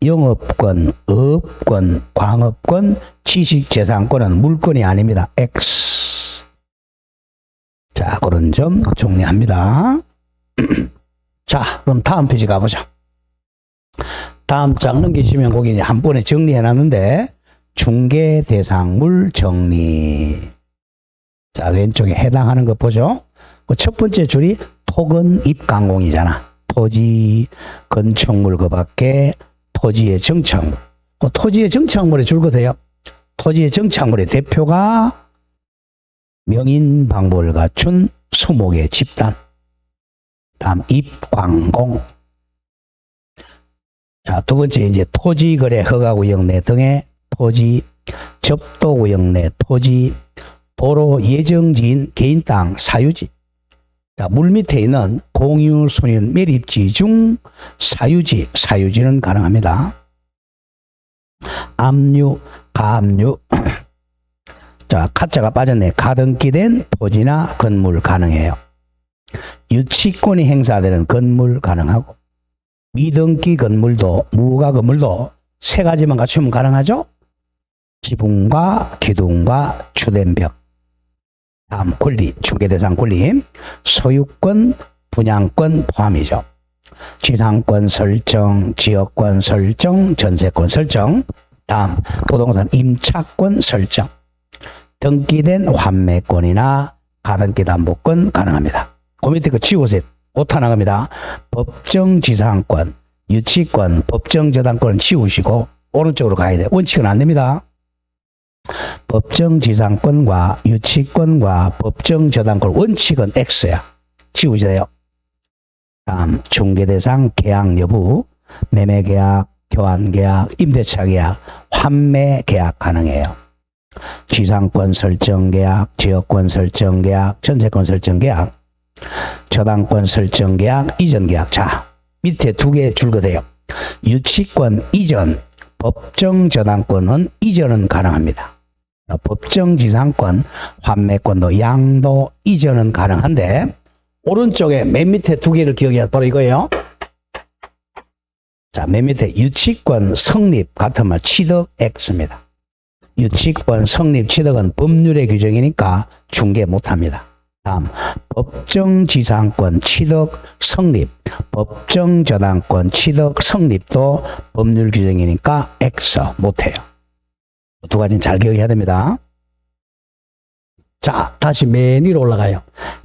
영업권, 업권, 광업권, 지식재산권은 물권이 아닙니다. X. 자, 그런 점 정리합니다. 자, 그럼 다음 페이지 가보죠. 다음 장 넘기시면 거기 한 번에 정리해놨는데 중개대상물 정리. 자, 왼쪽에 해당하는 거 보죠. 그 첫 번째 줄이 토건 입강공이잖아. 토지, 건축물 그 밖에 토지의 정착물. 그 토지의 정착물에 줄 거세요. 토지의 정착물의 대표가 명인방법을 갖춘 수목의 집단. 다음 입광공. 자, 두 번째 이제 토지거래 허가구역 내 등의 토지, 접도구역 내 토지, 도로 예정지인 개인 땅 사유지. 자, 물 밑에 있는 공유, 순연, 매립지 중 사유지는 가능합니다. 압류, 가압류. 자, 가짜가 빠졌네. 가등기된 토지나 건물 가능해요. 유치권이 행사되는 건물 가능하고, 미등기 건물도, 무가 건물도 세 가지만 갖추면 가능하죠? 지붕과 기둥과 주된 벽. 다음 권리, 중개대상 권리, 소유권, 분양권 포함이죠. 지상권 설정, 지역권 설정, 전세권 설정. 다음 부동산 임차권 설정. 등기된 환매권이나 가등기 담보권 가능합니다. 그 밑에 거 지우세요. 오타 나갑니다. 법정 지상권, 유치권, 법정 저당권은 지우시고 오른쪽으로 가야 돼요. 원칙은 안 됩니다. 법정 지상권과 유치권과 법정 저당권 원칙은 X야. 지우세요. 다음 중개대상 계약 여부, 매매계약, 교환계약, 임대차계약, 환매계약 가능해요. 지상권 설정계약, 지역권 설정계약, 전세권 설정계약, 저당권 설정계약, 이전계약. 자, 밑에 두 개 줄 거세요. 유치권 이전, 법정 저당권은 이전은 가능합니다. 법정 지상권, 환매권도 양도 이전은 가능한데 오른쪽에 맨 밑에 두 개를 기억해야 바로 이거예요. 자, 맨 밑에 유치권 성립 같은 말 취득 X입니다. 유치권 성립 취득은 법률의 규정이니까 중개 못합니다. 다음 법정 지상권 취득 성립, 법정 저당권 취득 성립도 법률 규정이니까 X 못해요. 두 가지는 잘 기억해야 됩니다. 자, 다시 맨 위로 올라가요.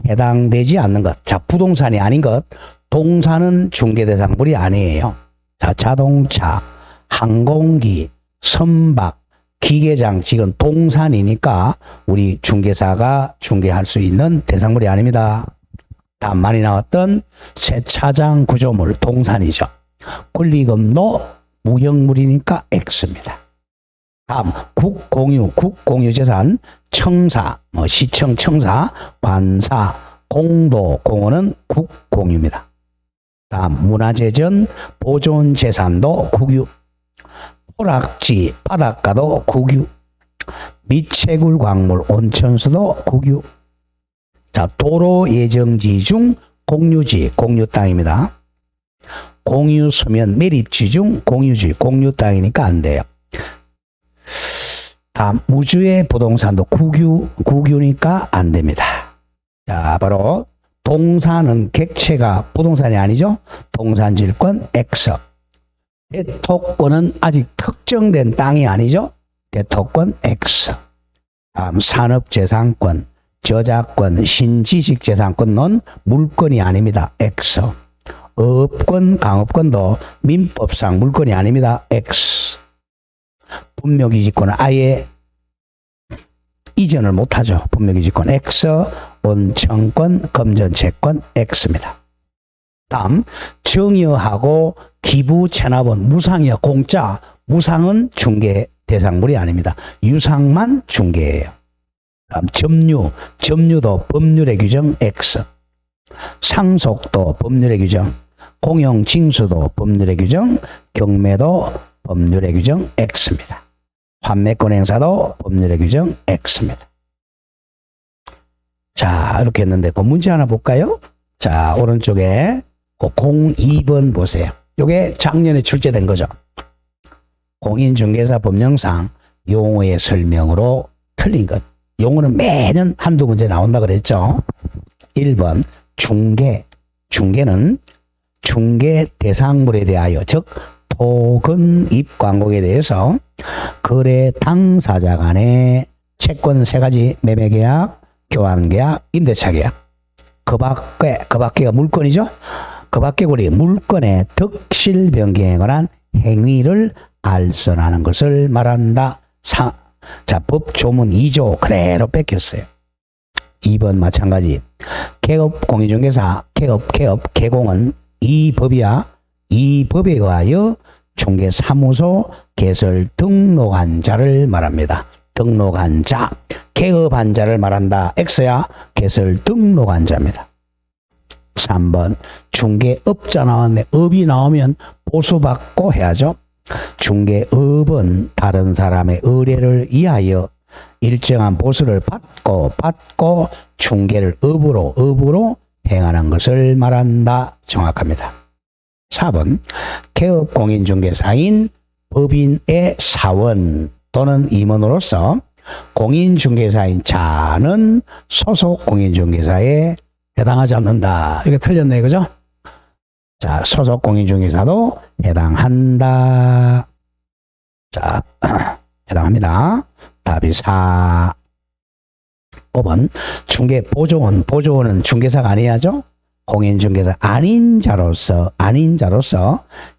해당되지 않는 것. 자, 부동산이 아닌 것. 동산은 중개대상물이 아니에요. 자, 자동차, 항공기, 선박, 기계장치는 동산이니까 우리 중개사가 중개할 수 있는 대상물이 아닙니다. 다음 많이 나왔던 세차장 구조물 동산이죠. 권리금도 무형물이니까 X입니다. 다음 국공유재산, 청사, 시청 청사, 관사, 공도, 공원은 국공유입니다. 다음 문화재전, 보존재산도 국유, 포락지, 바닷가도 국유, 미채굴 광물, 온천수도 국유. 자, 도로 예정지 중 공유지, 공유 땅입니다. 공유 수면 매립지 중 공유지, 공유 땅이니까 안 돼요. 다음 무주의 부동산도 국유니까 안 됩니다. 자, 바로 동산은 객체가 부동산이 아니죠. 동산질권 X. 대토권은 아직 특정된 땅이 아니죠. 대토권 X. 다음 산업재산권, 저작권, 신지식재산권은 물건이 아닙니다. X. 어업권, 강업권도 민법상 물건이 아닙니다. X. 분묘기지권은 아예 이전을 못하죠. 분묘기지권 X. 온천권, 금전채권 X입니다. 다음 정여하고 기부, 체납은 무상이야. 공짜. 무상은 중개 대상물이 아닙니다. 유상만 중개예요. 다음 점유도 법률의 규정 X. 상속도 법률의 규정, 공용징수도 법률의 규정, 경매도 법률의 규정 X입니다. 환매권 행사도 법률의 규정 X입니다. 자, 이렇게 했는데 그 문제 하나 볼까요? 자, 오른쪽에 02번 보세요. 이게 작년에 출제된 거죠. 공인중개사 법령상 용어의 설명으로 틀린 것. 용어는 매년 한두 문제 나온다 그랬죠. 1번 중개는 중개 대상물에 대하여, 즉 토건 입광공에 대해서 거래 당사자 간의 채권 3가지: 매매계약, 교환계약, 임대차계약. 그 밖에가 물건이죠. 그 밖에 우리 물건의 득실 변경을 한 행위를 알선하는 것을 말한다. 자, 법조문 2조 그대로 뺏겼어요. 2번 마찬가지. 개업공인중개사, 개공은 이 법이야. 이 법에 의하여 중개사무소 개설 등록한 자를 말합니다. 등록한 자, 개업한 자를 말한다. X야. 개설 등록한 자입니다. 3번 중개업자 나왔네. 업이 나오면 보수받고 해야죠. 중개업은 다른 사람의 의뢰를 위하여 일정한 보수를 받고 중개를 업으로 행하는 것을 말한다. 정확합니다. 4번 개업공인중개사인 법인의 사원 또는 임원으로서 공인중개사인 자는 소속공인중개사에 해당하지 않는다. 이게 틀렸네, 그죠? 자, 소속공인중개사도 해당한다. 자, 해당합니다. 답이 4. 5번 보조원은 중개사가 아니야죠. 공인중개사 아닌 자로서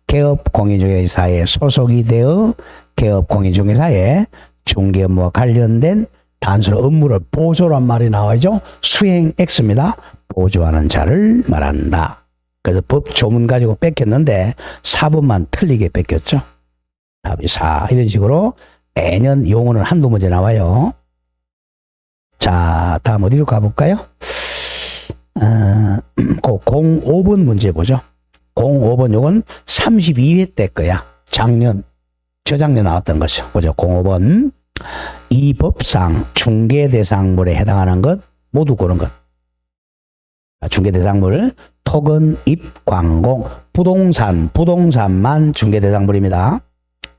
개업공인중개사에 소속이 되어 개업공인중개사에 중개업무와 관련된 단순 업무를 보조란 말이 나와야죠. 수행 X입니다. 보조하는 자를 말한다. 그래서 법 조문 가지고 뺏겼는데 4번만 틀리게 뺏겼죠. 답이 4. 이런 식으로 매년 용어는 한두 문제 나와요. 자, 다음 어디로 가볼까요? 05번 문제 보죠. 05번 요건 32회 때 거야. 저작년 나왔던 것이죠. 보죠. 05번. 이 법상 중개대상물에 해당하는 것 모두 고른 것. 중개대상물, 토건, 입, 광공, 부동산만 중개대상물입니다.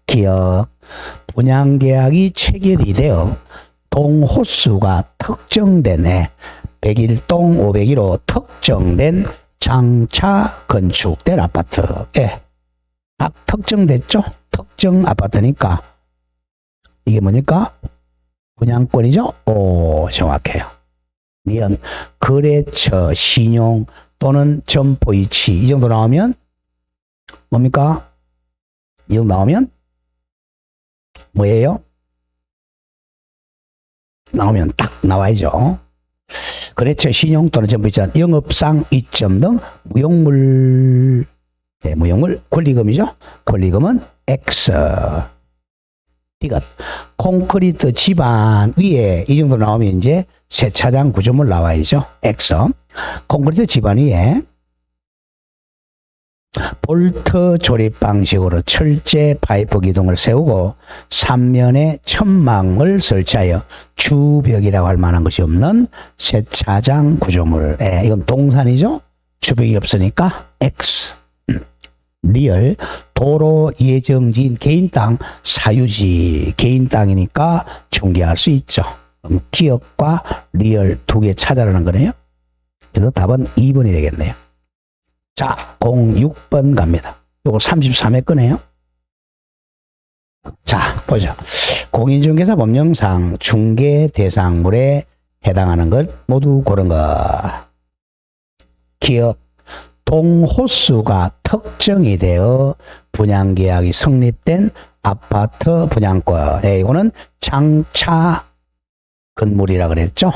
기억, 분양계약이 체결이 되어 동호수가 특정된 해 101동 501호 특정된 장차 건축된 아파트에 딱 특정됐죠? 특정 아파트니까 이게 뭐니까? 분양권이죠? 오, 정확해요. 니은 거래처, 신용 또는 점포 위치 이 정도 나오면 뭡니까? 이 정도 나오면 뭐예요? 나오면 딱 나와야죠. 거래처, 신용 또는 점포 위치, 영업상 이점 등 무용물, 네, 무용물 권리금이죠. 권리금은 X. 이것 콘크리트 집안 위에 이 정도 나오면 이제 세차장 구조물 나와야죠. X. 콘크리트 집안 위에 볼트 조립 방식으로 철제 파이프 기둥을 세우고 3면에 천막을 설치하여 주벽이라고 할 만한 것이 없는 세차장 구조물. 이건 동산이죠. 주벽이 없으니까 X. 리얼 도로 예정지인 개인 땅 사유지 개인 땅이니까 중개할 수 있죠. 그럼 기억과 리얼 두 개 찾아라는 거네요. 그래서 답은 2번이 되겠네요. 자, 06번 갑니다. 요거 33회 거네요. 자, 보죠. 공인중개사 법령상 중개 대상물에 해당하는 것 모두 고른 것. 기억, 동호수가 특정이 되어 분양계약이 성립된 아파트 분양권. 네, 이거는 장차 건물이라 그랬죠.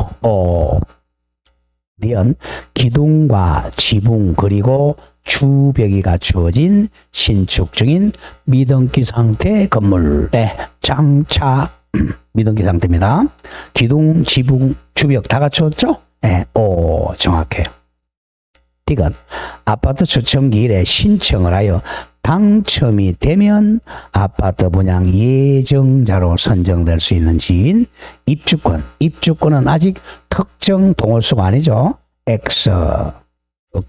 니은 기둥과 지붕 그리고 주벽이 갖추어진 신축 중인 미등기 상태 건물의 장차 미등기 상태입니다. 기둥, 지붕, 주벽 다 갖추었죠? 네, 정확해요. 디귿 아파트 추첨기일에 신청을 하여 당첨이 되면 아파트 분양 예정자로 선정될 수 있는 지인 입주권. 입주권은 아직 특정 동호수가 아니죠. X.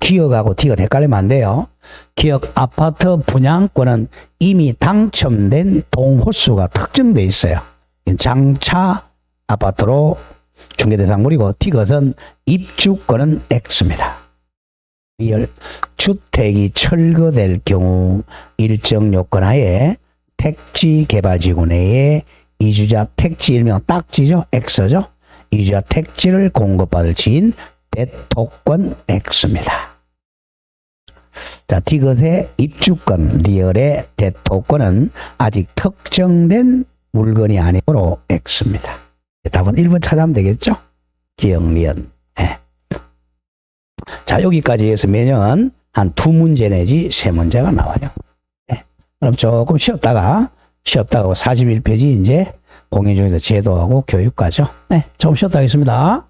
기억하고 디귿 헷갈리면 안 돼요. 기억 아파트 분양권은 이미 당첨된 동호수가 특정돼 있어요. 장차 아파트로 중개대상물이고 디귿은 입주권은 X입니다. 리얼 주택이 철거될 경우 일정 요건 하에 택지 개발지구 내에 이주자 택지 일명 딱지죠. X죠. 이주자 택지를 공급받을 지인 대토권 X입니다. 자, 디귿의 입주권, 리얼의 대토권은 아직 특정된 물건이 아니므로 X입니다. 답은 1번 찾아보면 되겠죠? 기억, 리얼. 네. 자, 여기까지 해서 매년 한 2문제 내지 3문제가 나와요. 네. 그럼 조금 쉬었다가 41페이지 이제 공인중개사 제도하고 교육과죠. 네, 조금 쉬었다 하겠습니다.